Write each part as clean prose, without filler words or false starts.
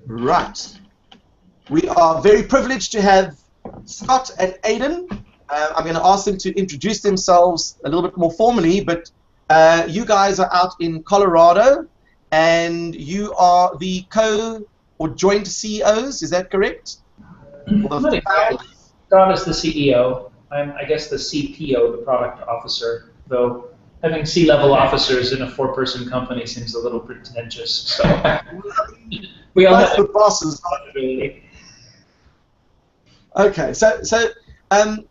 Right. We are very privileged to have Scott and Aidan. I'm going to ask them to introduce themselves a little bit more formally, but you guys are out in Colorado, and you are the or joint CEOs, is that correct? Not exactly. Scott is the CEO. I'm, I guess, the CPO, the product officer, though having C-level officers in a 4-person company seems a little pretentious. So we all have the bosses. Okay, so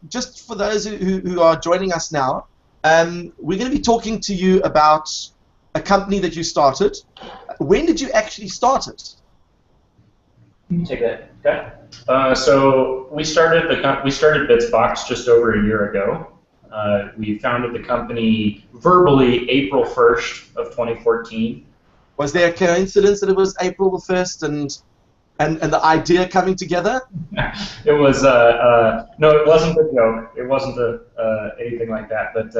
just for those who are joining us now, we're going to be talking to you about a company that you started. When did you actually start it? You can take that. Okay. So we started Bitsbox just over a year ago. We founded the company verbally April 1st of 2014. Was there a coincidence that it was April the 1st and the idea coming together? It was no, it wasn't a joke. It wasn't anything like that. But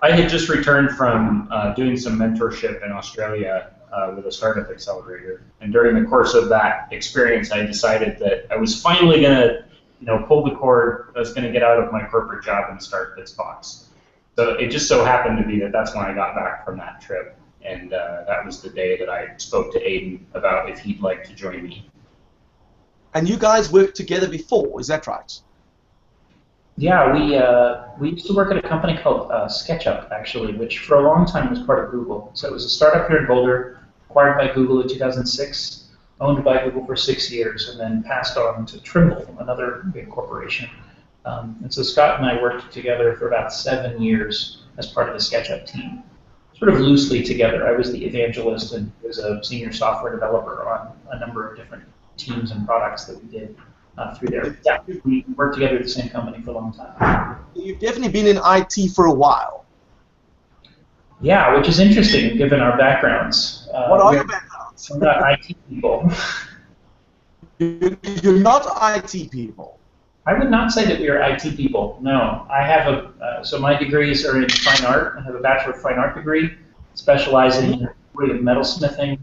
I had just returned from doing some mentorship in Australia with a startup accelerator, and during the course of that experience, I decided that I was finally going to, pull the cord. I was going to get out of my corporate job and start Bitsbox. So it just so happened to be that that's when I got back from that trip. And that was the day that I spoke to Aidan about if he'd like to join me. And you guys worked together before, is that right? Yeah, we used to work at a company called SketchUp, actually, which for a long time was part of Google. So it was a startup here in Boulder, acquired by Google in 2006, owned by Google for 6 years, and then passed on to Trimble, another big corporation. And so Scott and I worked together for about 7 years as part of the SketchUp team. Sort of loosely together. I was the evangelist and was a senior software developer on a number of different teams and products that we did through there. Yeah, we worked together at the same company for a long time. You've definitely been in IT for a while. Yeah, which is interesting given our backgrounds. What are your backgrounds? We're not IT people. You're not IT people. I would not say that we are IT people. No, I have so my degrees are in fine art. I have a Bachelor of Fine Art degree, specializing in metalsmithing,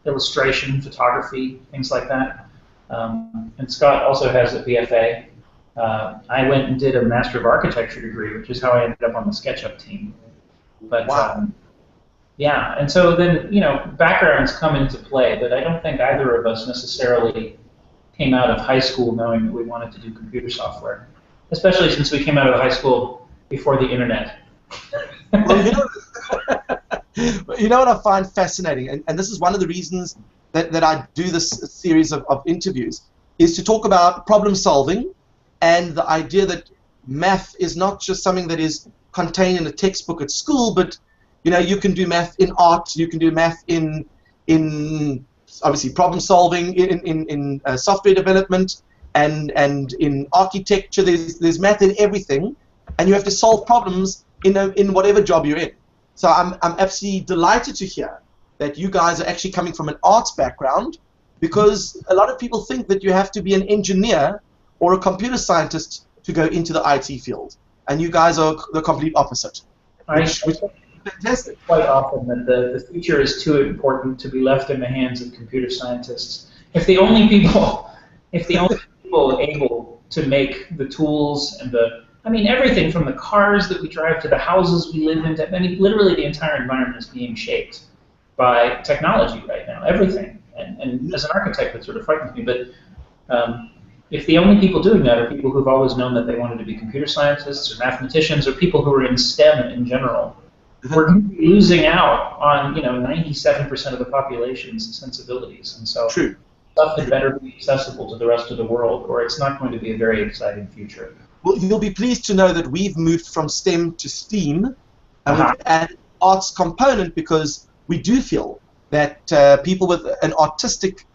illustration, photography, things like that. And Scott also has a BFA. I went and did a Master of Architecture degree, which is how I ended up on the SketchUp team. But wow. Yeah, and so then backgrounds come into play, but I don't think either of us necessarily came out of high school knowing that we wanted to do computer software, especially since we came out of high school before the internet. Well, you know what I find fascinating, and this is one of the reasons that I do this series of interviews, is to talk about problem solving and the idea that math is not just something that is contained in a textbook at school, but you can do math in art, you can do math in obviously problem solving, in software development, and in architecture. There's math in everything, and you have to solve problems in whatever job you're in. So I'm absolutely delighted to hear that you guys are actually coming from an arts background, because a lot of people think that you have to be an engineer or a computer scientist to go into the IT field, and you guys are the complete opposite. Which fantastic. Quite often that the future is too important to be left in the hands of computer scientists. If the only people able to make the tools and everything from the cars that we drive to the houses we live in, literally the entire environment is being shaped by technology right now, everything. And as an architect, that sort of frightens me. But if the only people doing that are people who've always known that they wanted to be computer scientists or mathematicians or people who are in STEM in general, we're going to be losing out on 97% of the population's sensibilities. And so True. Stuff had better be accessible to the rest of the world, or it's not going to be a very exciting future. Well, you'll be pleased to know that we've moved from STEM to STEAM, and we've added arts component because we do feel that people with an artistic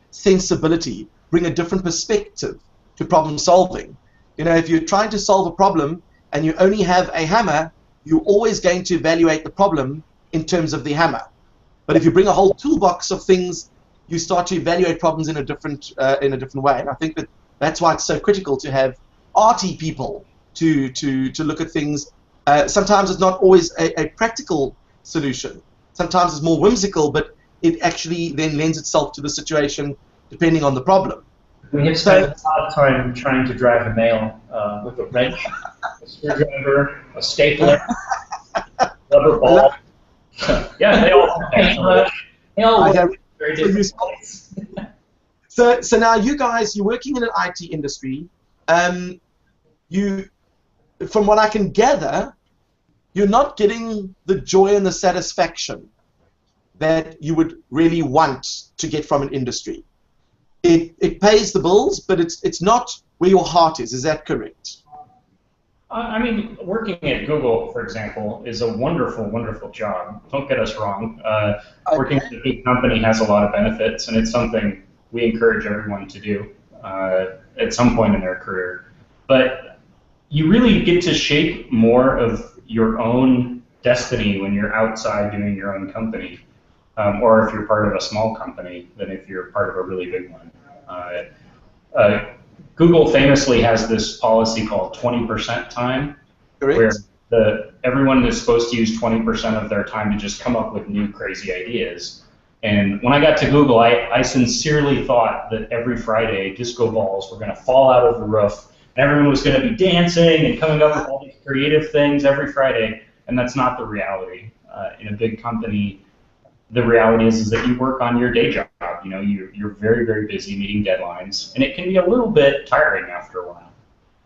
sensibility bring a different perspective to problem solving. If you're trying to solve a problem and you only have a hammer, you're always going to evaluate the problem in terms of the hammer. But if you bring a whole toolbox of things, you start to evaluate problems in a different way. And I think that's why it's so critical to have arty people to look at things. Sometimes it's not always a practical solution. Sometimes it's more whimsical, but it actually then lends itself to the situation depending on the problem. We have spent a lot of time trying to drive a nail with a wrench, a screwdriver, a stapler, rubber ball. Yeah, they all work very different ways. So now you guys, you're working in an IT industry. From what I can gather, you're not getting the joy and the satisfaction that you would really want to get from an industry. It pays the bills, but it's not where your heart is. Is that correct? I mean, working at Google, for example, is a wonderful, wonderful job. Don't get us wrong. Working at a big company has a lot of benefits, and it's something we encourage everyone to do at some point in their career. But you really get to shape more of your own destiny when you're outside doing your own company, or if you're part of a small company than if you're part of a really big one. Google famously has this policy called 20% time, Correct. where everyone is supposed to use 20% of their time to just come up with new crazy ideas. And when I got to Google, I sincerely thought that every Friday disco balls were going to fall out of the roof, and everyone was going to be dancing and coming up with all these creative things every Friday, and that's not the reality. In a big company, the reality is that you work on your day job. You know, you're very, very busy meeting deadlines, and it can be a little bit tiring after a while.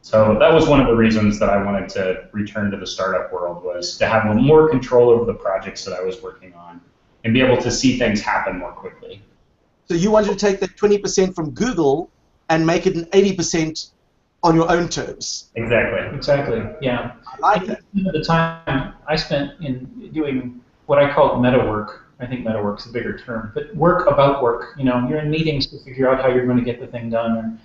So that was one of the reasons that I wanted to return to the startup world, was to have more control over the projects that I was working on and be able to see things happen more quickly. So you wanted to take that 20% from Google and make it an 80% on your own terms. Exactly, yeah. I like that. The time I spent in doing what I call meta work, I think meta work's a bigger term, but work about work. You know, you're in meetings to figure out how you're going to get the thing done, or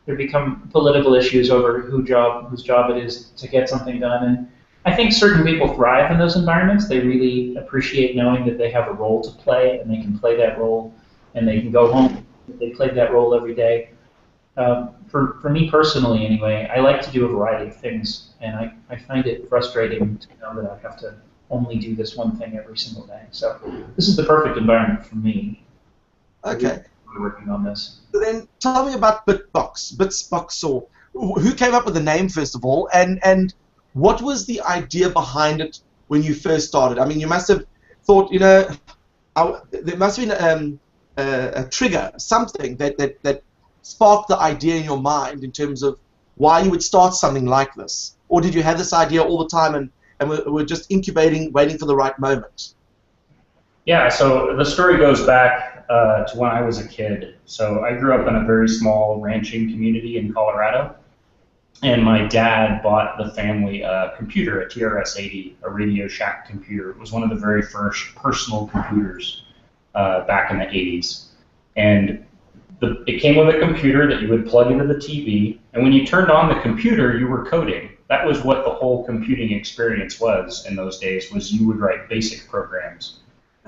there become political issues over whose job it is to get something done. And I think certain people thrive in those environments. They really appreciate knowing that they have a role to play, and they can play that role, and they can go home if they played that role every day. For me personally, anyway, I like to do a variety of things, and I find it frustrating to know that I have to only do this one thing every single day. So this is the perfect environment for me. Okay. We're working on this. So then tell me about Bitsbox, or who came up with the name, first of all, and what was the idea behind it when you first started? I mean, you must have thought, you know, there must have been a trigger, something that sparked the idea in your mind in terms of why you would start something like this. Or did you have this idea all the time and we're just incubating, waiting for the right moment? Yeah, so the story goes back to when I was a kid. So I grew up in a very small ranching community in Colorado, and my dad bought the family a computer, a TRS-80, a Radio Shack computer. It was one of the very first personal computers back in the 80s. And it came with a computer that you would plug into the TV, and when you turned on the computer, you were coding. That was what the whole computing experience was in those days, was you would write basic programs.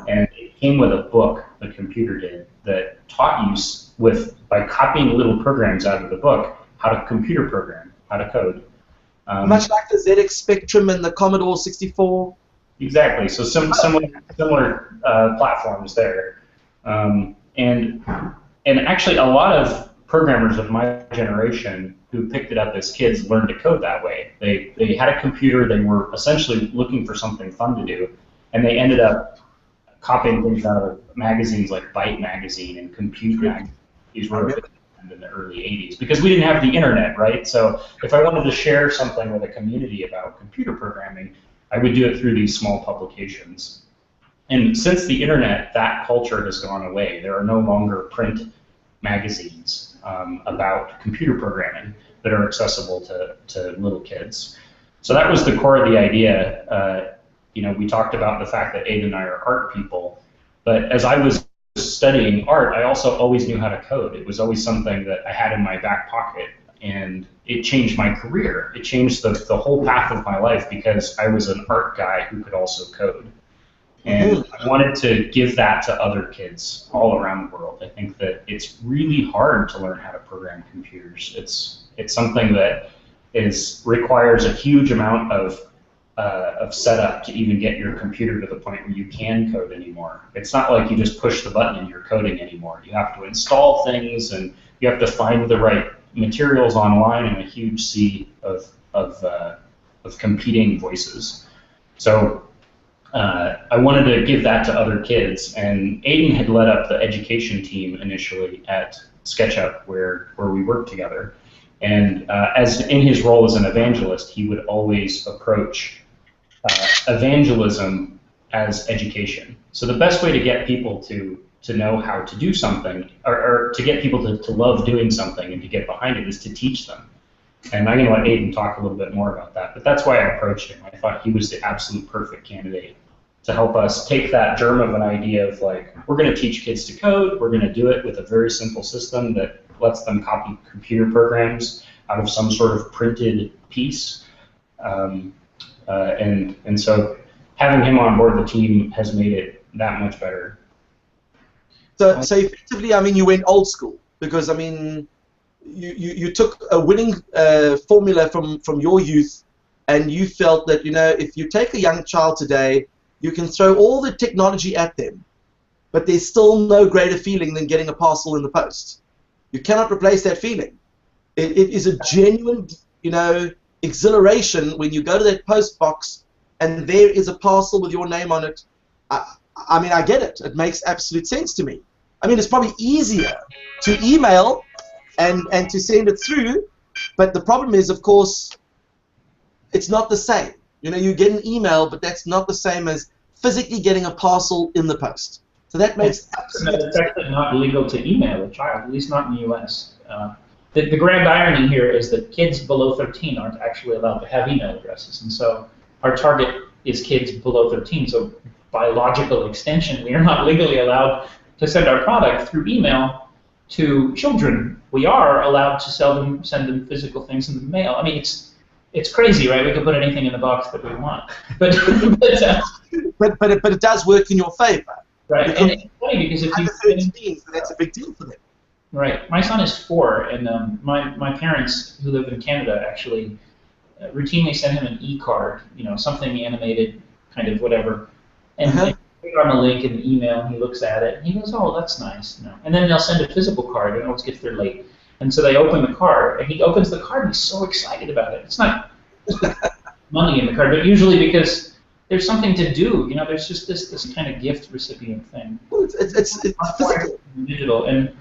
And it came with a book, the computer did, that taught you, by copying little programs out of the book, how to computer program, how to code. Much like the ZX Spectrum and the Commodore 64? Exactly, so similar platforms there. And actually, a lot of programmers of my generation who picked it up as kids learned to code that way. They had a computer, they were essentially looking for something fun to do, and they ended up copying things out of magazines like Byte magazine and Compute magazine. These were in the early 80s, because we didn't have the internet, right? So if I wanted to share something with a community about computer programming, I would do it through these small publications. And since the internet, that culture has gone away. There are no longer print magazines about computer programming that are accessible to little kids. So that was the core of the idea. You know, we talked about the fact that Aiden and I are art people, but as I was studying art, I also always knew how to code. It was always something that I had in my back pocket, and it changed my career. It changed the whole path of my life, because I was an art guy who could also code. And I wanted to give that to other kids all around the world. I think that it's really hard to learn how to program computers. It's something that requires a huge amount of setup to even get your computer to the point where you can code anymore. It's not like you just push the button and you're coding anymore. You have to install things, and you have to find the right materials online in a huge sea of competing voices. So I wanted to give that to other kids, and Aiden had led up the education team initially at SketchUp, where we worked together. And as in his role as an evangelist, he would always approach evangelism as education. So the best way to get people to know how to do something, or to get people to love doing something and to get behind it, is to teach them. And I'm going to let Aiden talk a little bit more about that, but that's why I approached him. I thought he was the absolute perfect candidate to help us take that germ of an idea of, like, we're going to teach kids to code, we're going to do it with a very simple system that lets them copy computer programs out of some sort of printed piece. And so having him on board the team has made it that much better. So effectively, I mean, you went old school, because, I mean, you took a winning formula from your youth, and you felt that, you know, if you take a young child today, you can throw all the technology at them, but there's still no greater feeling than getting a parcel in the post. You cannot replace that feeling. It is a genuine, you know, exhilaration when you go to that post box and there is a parcel with your name on it. I mean, I get it. It makes absolute sense to me. I mean, it's probably easier to email and to send it through, but the problem is, of course, it's not the same. You know, you get an email, but that's not the same as physically getting a parcel in the post. So that makes absolute sense. It's actually not legal to email a child, at least not in the U.S. The grand irony here is that kids below 13 aren't actually allowed to have email addresses, and so our target is kids below 13. So by logical extension, we are not legally allowed to send our product through email to children. We are allowed to send them physical things in the mail. I mean, it's crazy, right? We can put anything in the box that we want, but it does work in your favor. Right, and it's funny because if you that's a big deal for them. Right, my son is 4, and my parents who live in Canada actually routinely send him an e-card, you know, something animated, kind of whatever, and they put on a link in the email, and he looks at it, and he goes, "Oh, that's nice," you know. And then they'll send a physical card, and it always gets there late. And so they open the card, and he opens the card, and he's so excited about it. It's not money in the card, but usually because there's something to do. You know, there's just this kind of gift recipient thing. Well, it's physical. Digital, and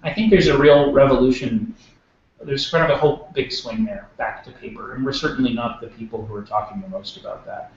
I think there's a real revolution. There's kind of a whole big swing there back to paper, and we're certainly not the people who are talking the most about that.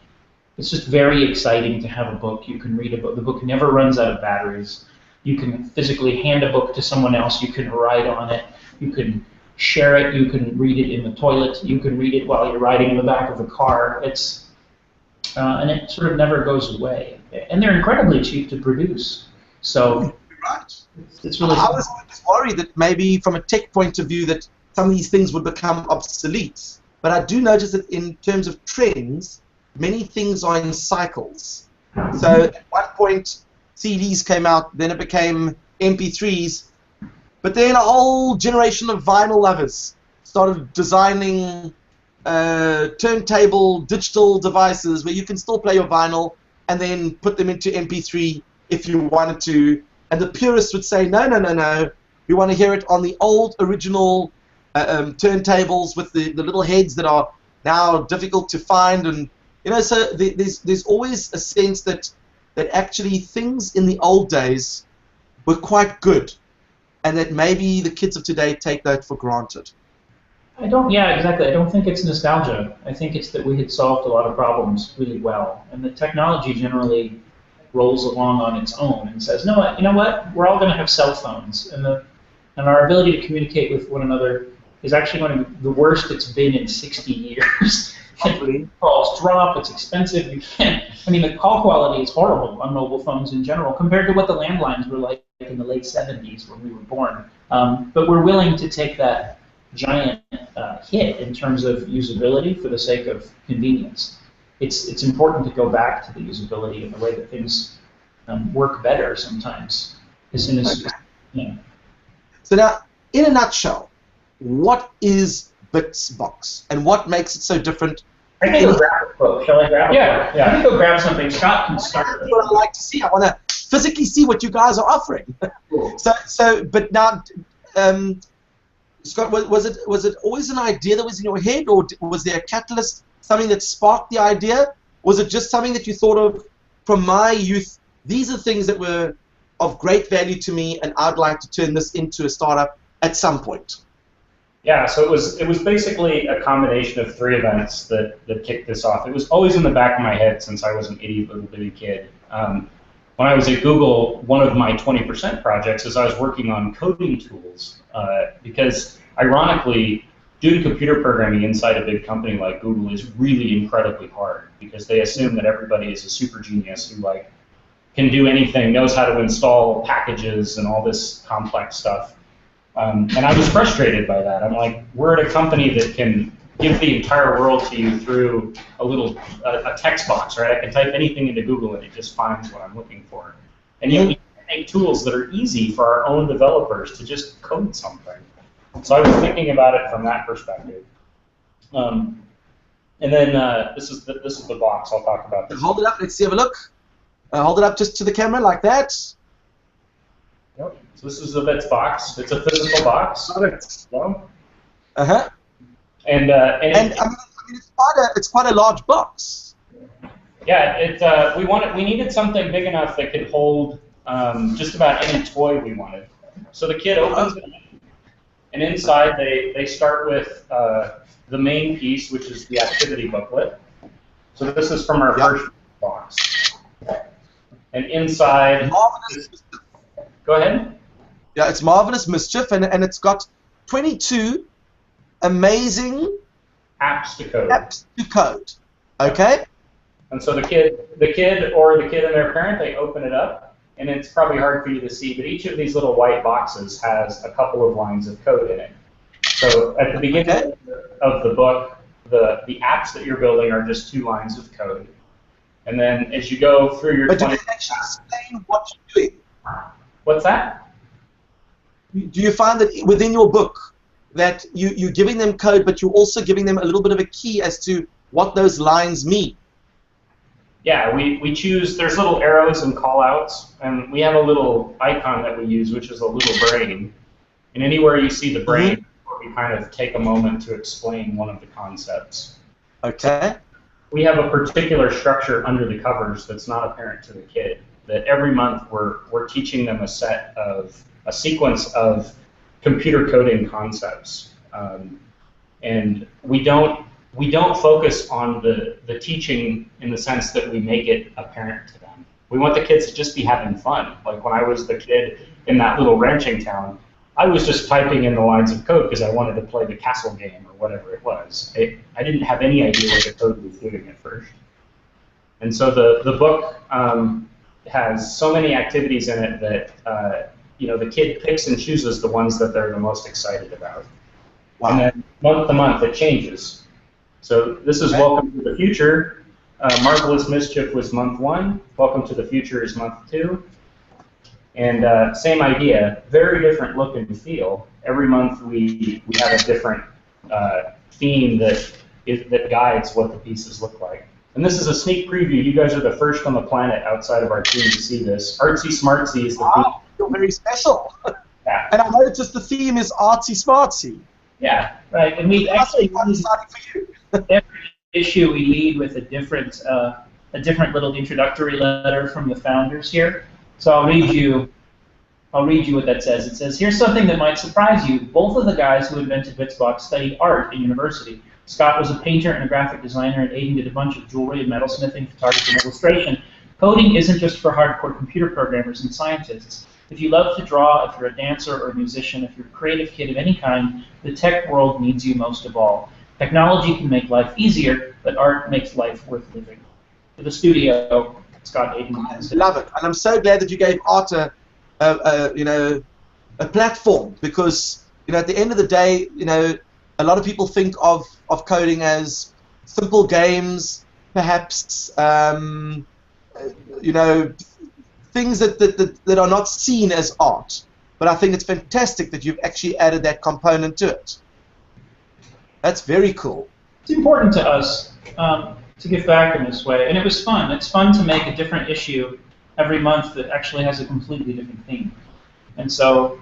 It's just very exciting to have a book. You can read a book. The book never runs out of batteries. You can physically hand a book to someone else. You can write on it. You can share it. You can read it in the toilet. You can read it while you're riding in the back of the car. And it sort of never goes away. And they're incredibly cheap to produce. So right. It's really. I was worried that maybe from a tech point of view that some of these things would become obsolete. But I do notice that in terms of trends, many things are in cycles. So at one point, CDs came out, then it became MP3s. But then a whole generation of vinyl lovers started designing turntable digital devices where you can still play your vinyl and then put them into MP3 if you wanted to. And the purists would say, no, no, no, no. We want to hear it on the old original turntables with the little heads that are now difficult to find. And you know, so there's always a sense that actually things in the old days were quite good, and that maybe the kids of today take that for granted. Yeah, exactly. I don't think it's nostalgia. I think it's that we had solved a lot of problems really well, and the technology generally rolls along on its own and says, no, you know what? We're all going to have cell phones, and our ability to communicate with one another is actually one of the worst it's been in 60 years. Calls drop. It's expensive. You can't. I mean, the call quality is horrible on mobile phones in general compared to what the landlines were like in the late 70s when we were born. But we're willing to take that giant hit in terms of usability for the sake of convenience. It's important to go back to the usability and the way that things work better sometimes. As soon as So now, in a nutshell, what is Bitsbox, and what makes it so different I can go grab a quote. Shall I grab a Yeah, quote? yeah. I can go grab something. Scott can start. That's what I like to see. I want to physically see what you guys are offering. But now, Scott, was it always an idea that was in your head, or was there a catalyst, something that sparked the idea? Was it just something that you thought of from my youth? These are things that were of great value to me, and I'd like to turn this into a startup at some point. Yeah, so it was basically a combination of 3 events that kicked this off. It was always in the back of my head since I was an itty little bitty kid. When I was at Google, one of my 20% projects is I was working on coding tools because, ironically, doing computer programming inside a big company like Google is really incredibly hard because they assume that everybody is a super genius who can do anything, knows how to install packages and all this complex stuff. And I was frustrated by that. I'm like, we're at a company that can give the entire world to you through a text box, right? I can type anything into Google and it just finds what I'm looking for. And yet we can make tools that are easy for our own developers to just code something. So I was thinking about it from that perspective. And then this is the box. I'll talk about this. Hold it up. Let's see. Have a look. Hold it up just to the camera like that. Yep. So this is the bits box. It's a physical box. Uh-huh. And I mean, it's quite a large box. Yeah, we needed something big enough that could hold just about any toy we wanted. So the kid opens it, and inside they start with the main piece, which is the activity booklet. So this is from our first box. And inside, go ahead. Yeah, it's Marvelous Mischief, and it's got 22 amazing apps to code. Okay. And so the kid and their parent, they open it up, and it's probably hard for you to see, but each of these little white boxes has a couple of lines of code in it. So at the beginning of the book, the apps that you're building are just 2 lines of code. And then as you go through your But do they actually explain what you're doing? What's that? Do you find that within your book that you're giving them code, but you're also giving them a little bit of a key as to what those lines mean? Yeah, we choose, there's little arrows and call-outs, and we have a little icon that we use, which is a little brain. And anywhere you see the brain, we kind of take a moment to explain one of the concepts. Okay. We have a particular structure under the covers that's not apparent to the kid, that every month we're teaching them a sequence of computer coding concepts. And we don't focus on the teaching in the sense that we make it apparent to them. We want the kids to just be having fun. Like when I was the kid in that little ranching town, I was just typing in the lines of code because I wanted to play the castle game or whatever it was. I didn't have any idea what the code was doing at first. And so the book has so many activities in it that the kid picks and chooses the ones that they're the most excited about. Wow. And then month to month it changes. So this is Welcome to the Future. Marvelous Mischief was month 1. Welcome to the Future is month 2. And same idea, very different look and feel. Every month we have a different theme that guides what the pieces look like. And this is a sneak preview. You guys are the first on the planet outside of our team to see this. Artsy Smartsy is the theme. You're very special. Yeah. And I noticed the theme is Artsy Smartsy. Yeah, right. And we actually every issue we lead with a different little introductory letter from the founders here. So I'll read you what that says. It says, here's something that might surprise you. Both of the guys who invented Bitsbox studied art at university. Scott was a painter and a graphic designer, and Aiden did a bunch of jewelry and metalsmithing, photography, and illustration. Coding isn't just for hardcore computer programmers and scientists. If you love to draw, if you're a dancer or a musician, if you're a creative kid of any kind, the tech world needs you most of all. Technology can make life easier, but art makes life worth living. To the studio, Scott Aiden. I love it, and I'm so glad that you gave art a platform, because at the end of the day, a lot of people think of coding as simple games, perhaps things that are not seen as art. But I think it's fantastic that you've actually added that component to it. That's very cool. It's important to us to give back in this way, and it was fun. It's fun to make a different issue every month that actually has a completely different theme. And so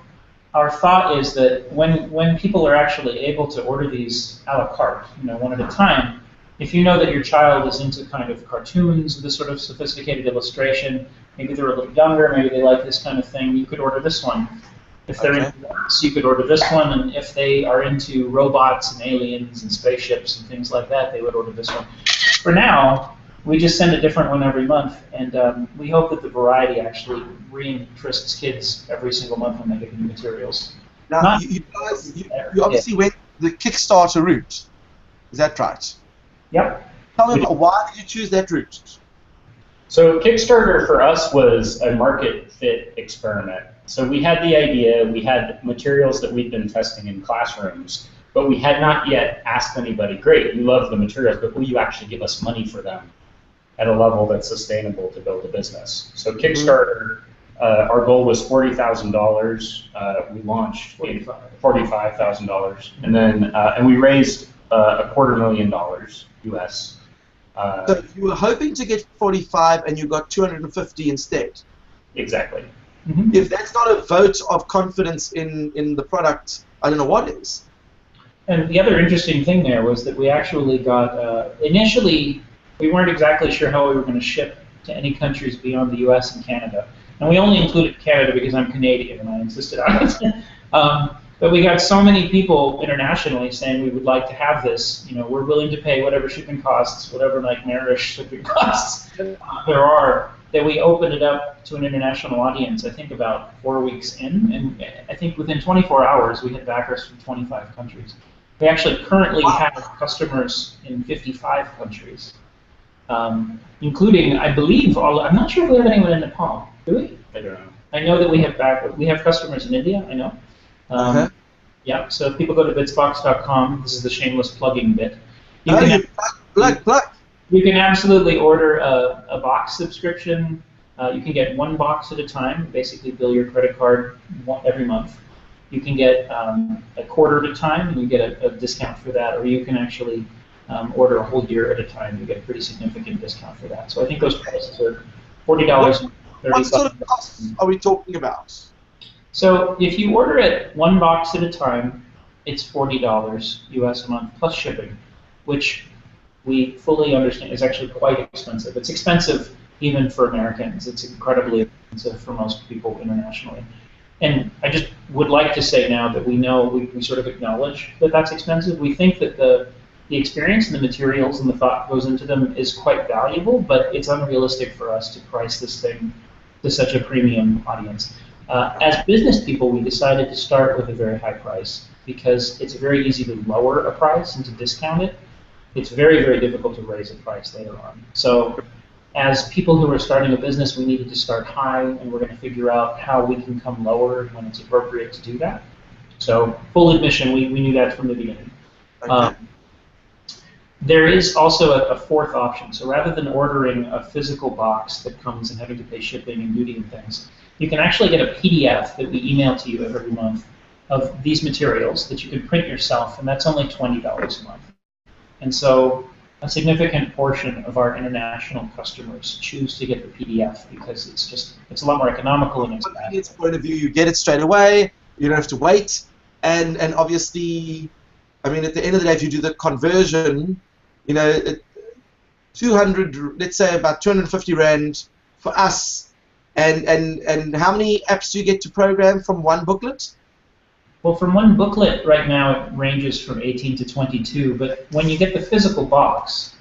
our thought is that when people are actually able to order these a la carte, one at a time, if you know that your child is into kind of cartoons, this sort of sophisticated illustration, maybe they're a little younger, maybe they like this kind of thing, you could order this one. If they're into arts, you could order this one, and if they are into robots and aliens and spaceships and things like that, they would order this one. For now, we just send a different one every month, and we hope that the variety actually re-interests kids every single month when they get new materials. Now, you obviously went the Kickstarter route. Is that right? Yep. Tell me, why did you choose that route? So Kickstarter for us was a market fit experiment. So we had the idea, we had materials that we'd been testing in classrooms, but we had not yet asked anybody, great, you love the materials, but will you actually give us money for them at a level that's sustainable to build a business? So Kickstarter, our goal was $40,000. We launched $45,000, and then and we raised $250,000 US. So you were hoping to get 45, and you got 250 instead. Exactly. Mm-hmm. If that's not a vote of confidence in the product, I don't know what is. And the other interesting thing there was that we actually got, initially, we weren't exactly sure how we were going to ship to any countries beyond the US and Canada. And we only included Canada because I'm Canadian and I insisted on it. But we got so many people internationally saying we would like to have this. We're willing to pay whatever shipping costs, whatever nightmarish shipping costs there are, that we opened it up to an international audience, I think about 4 weeks in. And I think within 24 hours, we had backers from 25 countries. We actually currently have customers in 55 countries, including, I believe, I'm not sure if we have anyone in Nepal. Do we? I don't know. I know that we have customers in India, I know. Yeah, so if people go to bitsbox.com, this is the shameless plugging bit. Plug. You can absolutely order a box subscription. You can get one box at a time, basically bill your credit card every month. You can get a quarter at a time, and you get a discount for that, or you can actually order a whole year at a time. You get a pretty significant discount for that. So I think those prices are $40. What sort of costs are we talking about? So if you order it one box at a time, it's $40 US a month plus shipping, which we fully understand is actually quite expensive. It's expensive even for Americans. It's incredibly expensive for most people internationally. And I just would like to say now that we know, we sort of acknowledge that that's expensive. We think that the experience and the materials and the thought goes into them is quite valuable, but it's unrealistic for us to price this thing to such a premium audience. As business people, we decided to start with a very high price because it's very easy to lower a price and to discount it. It's very, very difficult to raise a price later on. So as people who are starting a business, we needed to start high, and we're going to figure out how we can come lower when it's appropriate to do that. So full admission, we knew that from the beginning. Okay. There is also a fourth option. So rather than ordering a physical box that comes and having to pay shipping and duty and things, you can actually get a PDF that we email to you every month of these materials that you can print yourself, and that's only $20 a month. And so a significant portion of our international customers choose to get the PDF because it's a lot more economical and it's from a convenience point of view, you get it straight away, you don't have to wait, and obviously, I mean, at the end of the day, if you do the conversion, 200, let's say about 250 Rand for us, and how many apps do you get to program from one booklet? Well, from one booklet right now it ranges from 18 to 22, but when you get the physical box,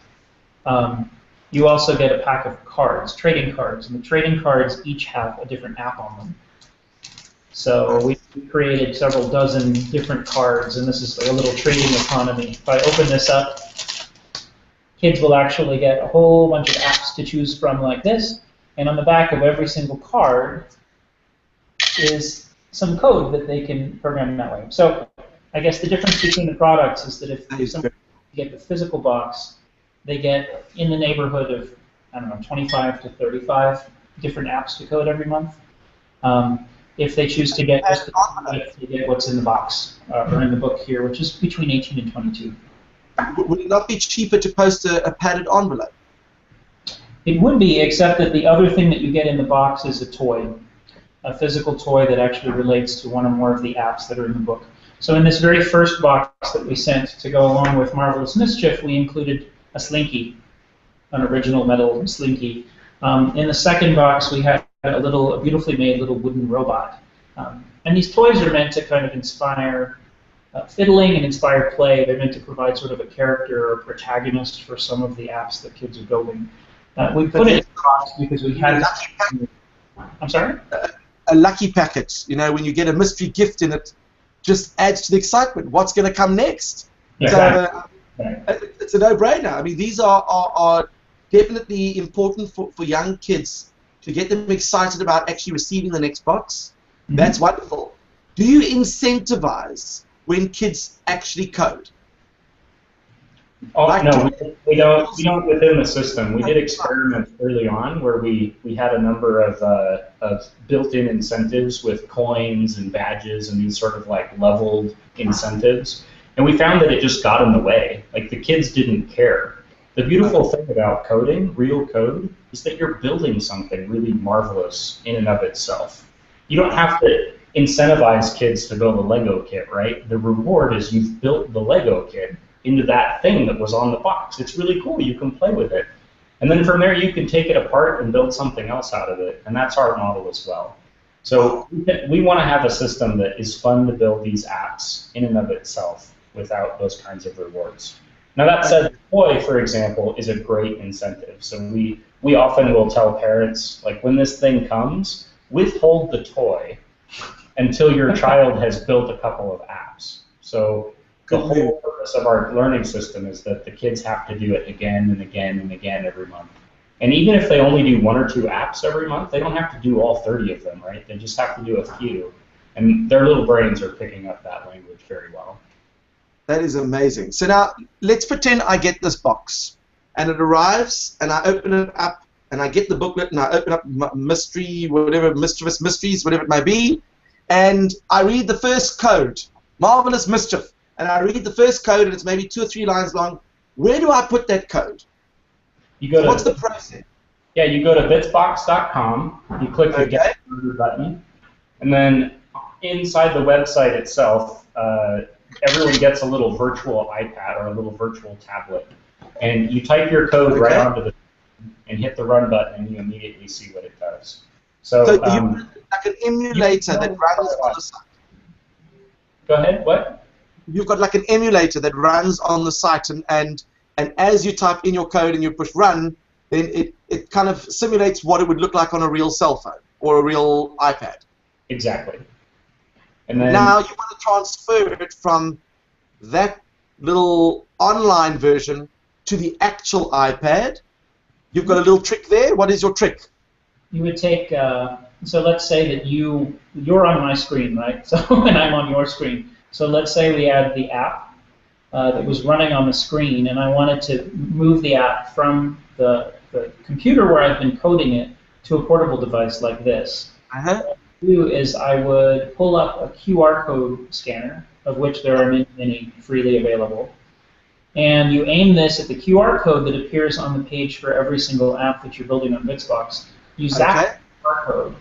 you also get a pack of cards, trading cards, and the trading cards each have a different app on them. So we created several dozen different cards, and this is a little trading economy. If I open this up, kids will actually get a whole bunch of apps to choose from like this, and on the back of every single card is some code that they can program that way. So I guess the difference between the products is that if somebody get the physical box, they get in the neighborhood of, I don't know, 25 to 35 different apps to code every month. If they choose to get just the PDF, they get what's in the box, or in the book here, which is between 18 and 22. would it not be cheaper to post a padded envelope? It would be, except that the other thing that you get in the box is a toy, a physical toy that actually relates to one or more of the apps that are in the book. So in this very first box that we sent to go along with Marvelous Mischief, we included a slinky, an original metal slinky. In the second box, we had a beautifully made little wooden robot. And these toys are meant to kind of inspire fiddling and inspire play. They're meant to provide sort of a character or protagonist for some of the apps that kids are building. We put it in the box because we had... I'm sorry? A lucky packet. You know, when you get a mystery gift in it, just adds to the excitement. What's going to come next? Exactly. It's a no-brainer. I mean, these are definitely important for young kids to get them excited about actually receiving the next box. Mm-hmm. That's wonderful. Do you incentivize when kids actually code? Oh, no, we don't within the system. We did experiments early on where we had a number of built-in incentives with coins and badges and these sort of like leveled incentives. And we found that it just got in the way. Like the kids didn't care. The beautiful thing about coding, real code, is that you're building something really marvelous in and of itself. You don't have to incentivize kids to build a Lego kit, right? The reward is you've built the Lego kit into that thing that was on the box. It's really cool. You can play with it. And then from there, you can take it apart and build something else out of it. And that's our model as well. So we want to have a system that is fun to build these apps in and of itself without those kinds of rewards. Now that said, the toy, for example, is a great incentive. So we often will tell parents, like, when this thing comes, withhold the toy until your child has built a couple of apps. So the whole purpose of our learning system is that the kids have to do it again and again and again every month. And even if they only do 1 or 2 apps every month, they don't have to do all 30 of them, right? They just have to do a few. And their little brains are picking up that language very well. That is amazing. So now, let's pretend I get this box, and it arrives, and I open it up, and I get the booklet, and I open up mystery, whatever, mischievous mysteries, whatever it may be, and I read the first code, Marvelous Mischief, and I read the first code, and it's maybe 2 or 3 lines long. Where do I put that code? You go to, what's the process? Yeah, you go to bitsbox.com, you click the Get Started button, and then inside the website itself, everyone gets a little virtual iPad or a little virtual tablet, and you type your code right onto the and hit the run button, and you immediately see what it does. So you like an emulator that runs on the site. Go ahead. What? You've got like an emulator that runs on the site, and as you type in your code and you push run, then it kind of simulates what it would look like on a real cell phone or a real iPad. Exactly. And then now you want to transfer it from that little online version to the actual iPad. You've got a little trick there. What is your trick? You would take, so let's say that you're on my screen, right? So and I'm on your screen. So let's say we had the app that was running on the screen, and I wanted to move the app from the computer where I've been coding it to a portable device like this. What I do is I would pull up a QR code scanner, of which there are many freely available, and you aim this at the QR code that appears on the page for every single app that you're building on Bitsbox. You zap the QR code,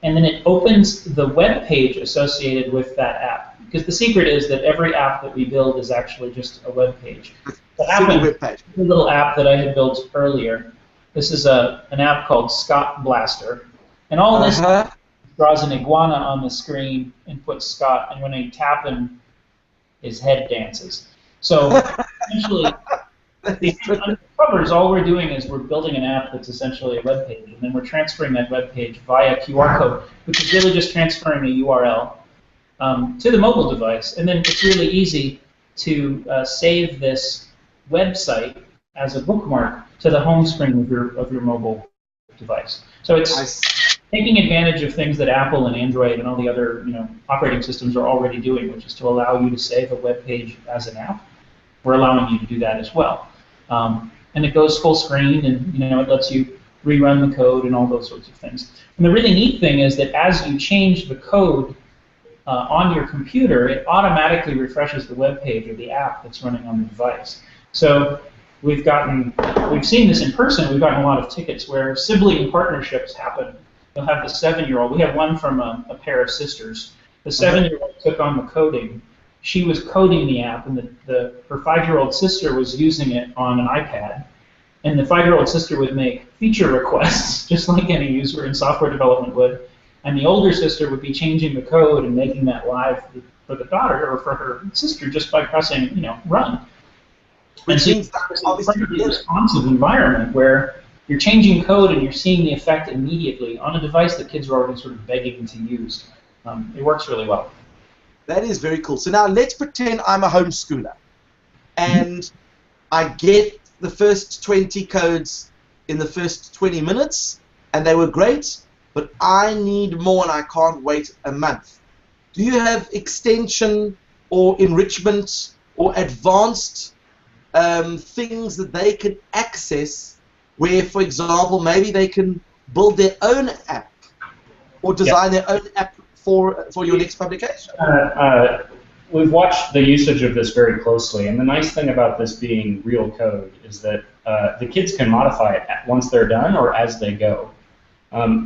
and then it opens the web page associated with that app. Because the secret is that every app that we build is actually just a web page. The little app that I had built earlier, this is an app called Scott Blaster, and all this draws an iguana on the screen and puts Scott, and when I tap him, his head dances. So essentially, under the covers, all we're doing is we're building an app that's essentially a web page, and then we're transferring that web page via QR code, which is really just transferring a URL to the mobile device. And then it's really easy to save this website as a bookmark to the home screen of your mobile device. So it's taking advantage of things that Apple and Android and all the other operating systems are already doing, which is to allow you to save a web page as an app. We're allowing you to do that as well. And it goes full screen, and it lets you rerun the code and all those sorts of things. And the really neat thing is that as you change the code on your computer, it automatically refreshes the web page or the app that's running on the device. So we've seen this in person. We've gotten a lot of tickets where sibling partnerships happen. You'll have the 7-year-old. We have one from a pair of sisters. The 7-year-old took on the coding. She was coding the app, and her 5-year-old sister was using it on an iPad. And the 5-year-old sister would make feature requests, just like any user in software development would. And the older sister would be changing the code and making that live for the daughter or for her sister just by pressing, run. And so it's a responsive environment where you're changing code and you're seeing the effect immediately on a device that kids are already sort of begging to use. It works really well. That is very cool. So now let's pretend I'm a homeschooler, and I get the first 20 codes in the first 20 minutes, and they were great, but I need more and I can't wait a month. Do you have extension or enrichment or advanced things that they can access where, for example, maybe they can build their own app or design their own app for your next publication? We've watched the usage of this very closely, and the nice thing about this being real code is that the kids can modify it once they're done or as they go.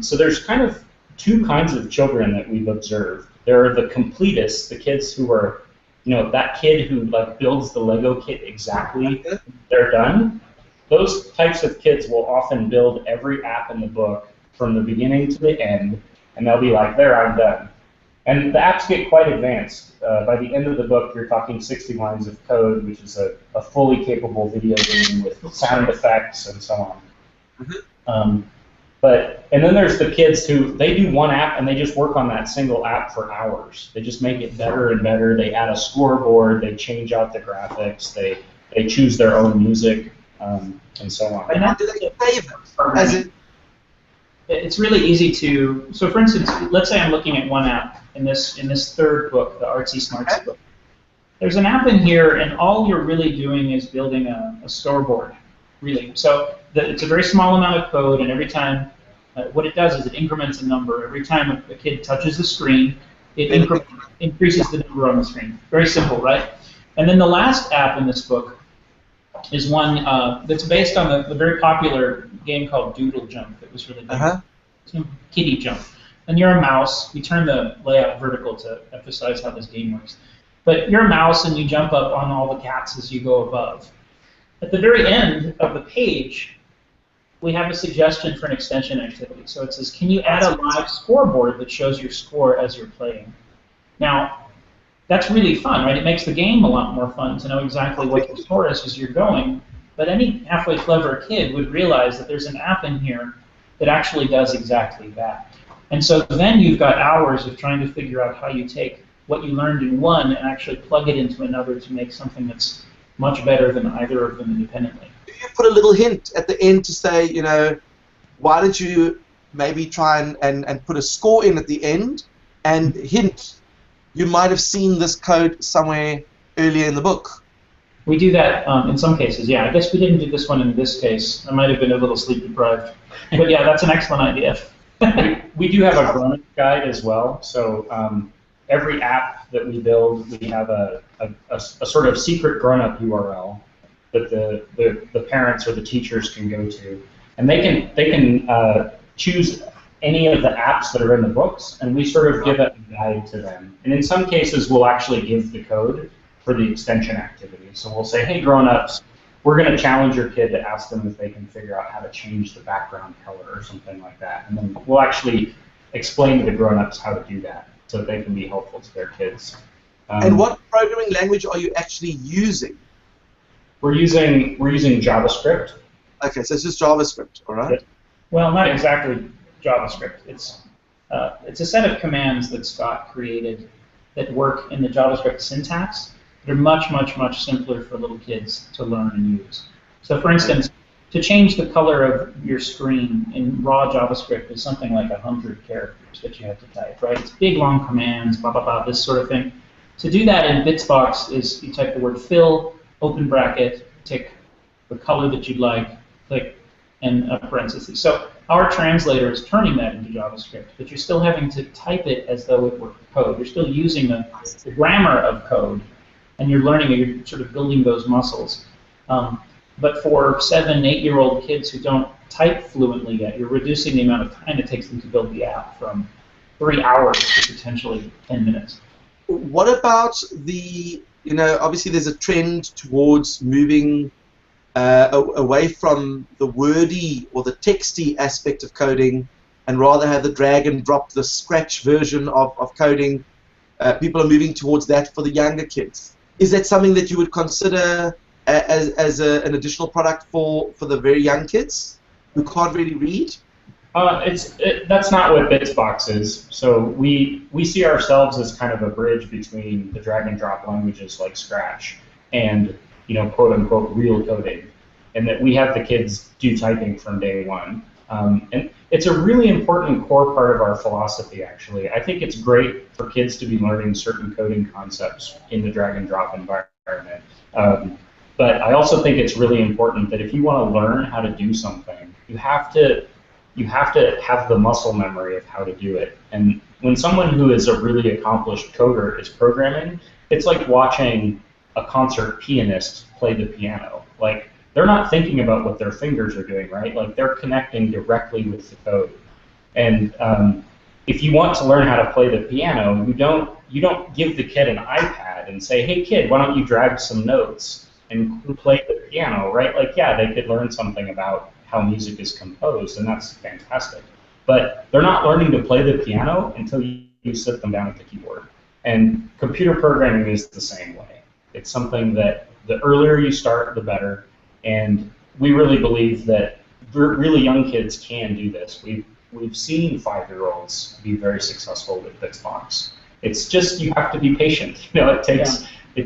So there's kind of two kinds of children that we've observed. There are the completists, the kids who are, that kid who builds the Lego kit exactly when they're done. Those types of kids will often build every app in the book from the beginning to the end, and they'll be like, there, I'm done. And the apps get quite advanced. By the end of the book, you're talking 60 lines of code, which is a fully capable video game with sound effects and so on. And then there's the kids who, they do one app and they just work on that single app for hours. They just make it better and better. They add a scoreboard, they change out the graphics, they choose their own music, and so on. And how do they save it? It's really easy to, so for instance, let's say I'm looking at one app in this third book, the Artsy Smartsy book. There's an app in here, and all you're really doing is building a scoreboard, really. So it's a very small amount of code, and every time, what it does is it increments a number. Every time a kid touches the screen, it increases the number on the screen. Very simple, right? And then the last app in this book is one that's based on the very popular game called Doodle Jump that was really big. Kitty Jump. And you're a mouse. We turn the layout vertical to emphasize how this game works. But you're a mouse and you jump up on all the cats as you go above. At the very end of the page, we have a suggestion for an extension activity. So it says, can you add a live scoreboard that shows your score as you're playing? Now, that's really fun, right? It makes the game a lot more fun to know exactly what your score is as you're going. But any halfway clever kid would realize that there's an app in here that actually does exactly that. And so then you've got hours of trying to figure out how you take what you learned in one and actually plug it into another to make something that's much better than either of them independently. Do you put a little hint at the end to say, why don't you maybe try and put a score in at the end, and hint, you might have seen this code somewhere earlier in the book? We do that in some cases, yeah. I guess we didn't do this one in this case. I might have been a little sleep deprived. But yeah, that's an excellent idea. We do have a grown-up guide as well. So every app that we build, we have a sort of secret grown-up URL that the parents or the teachers can go to, and they can choose any of the apps that are in the books, and we sort of give a guide to them. And in some cases, we'll actually give the code for the extension activity. So we'll say, hey, grown-ups, we're going to challenge your kid to ask them if they can figure out how to change the background color or something like that. And then we'll actually explain to the grown-ups how to do that so that they can be helpful to their kids. And what programming language are you actually using? We're using JavaScript. Okay, so it's just JavaScript, all right? Well, not exactly JavaScript. It's a set of commands that Scott created that work in the JavaScript syntax. They're much, much, much simpler for little kids to learn and use. So for instance, to change the color of your screen in raw JavaScript is something like 100 characters that you have to type, right? It's big, long commands, blah, blah, blah, this sort of thing. To do that in Bitsbox is you type the word fill, open bracket, tick the color that you'd like, click, and a parenthesis. So our translator is turning that into JavaScript, but you're still having to type it as though it were code. You're still using the grammar of code, and you're learning, you're sort of building those muscles. But for 7, 8-year-old kids who don't type fluently yet, you're reducing the amount of time it takes them to build the app from 3 hours to potentially 10 minutes. What about the, obviously there's a trend towards moving away from the wordy or the texty aspect of coding and rather have the drag and drop, the Scratch version of coding. People are moving towards that for the younger kids. Is that something that you would consider as an additional product for the very young kids who can't really read? That's not what Bitsbox is. So we see ourselves as kind of a bridge between the drag and drop languages like Scratch and quote unquote real coding, and that we have the kids do typing from day one. And it's a really important core part of our philosophy, actually. I think it's great for kids to be learning certain coding concepts in the drag and drop environment. But I also think it's really important that if you want to learn how to do something, you have to have the muscle memory of how to do it. And when someone who is a really accomplished coder is programming, it's like watching a concert pianist play the piano. Like, they're not thinking about what their fingers are doing, right? Like, they're connecting directly with the code. And if you want to learn how to play the piano, you don't give the kid an iPad and say, hey kid, why don't you drag some notes and play the piano, right? Like, yeah, they could learn something about how music is composed, and that's fantastic. But they're not learning to play the piano until you sit them down at the keyboard. And computer programming is the same way. It's something that the earlier you start, the better. And we really believe that really young kids can do this. We've seen 5-year-olds be very successful with Bitsbox. It's just you have to be patient. It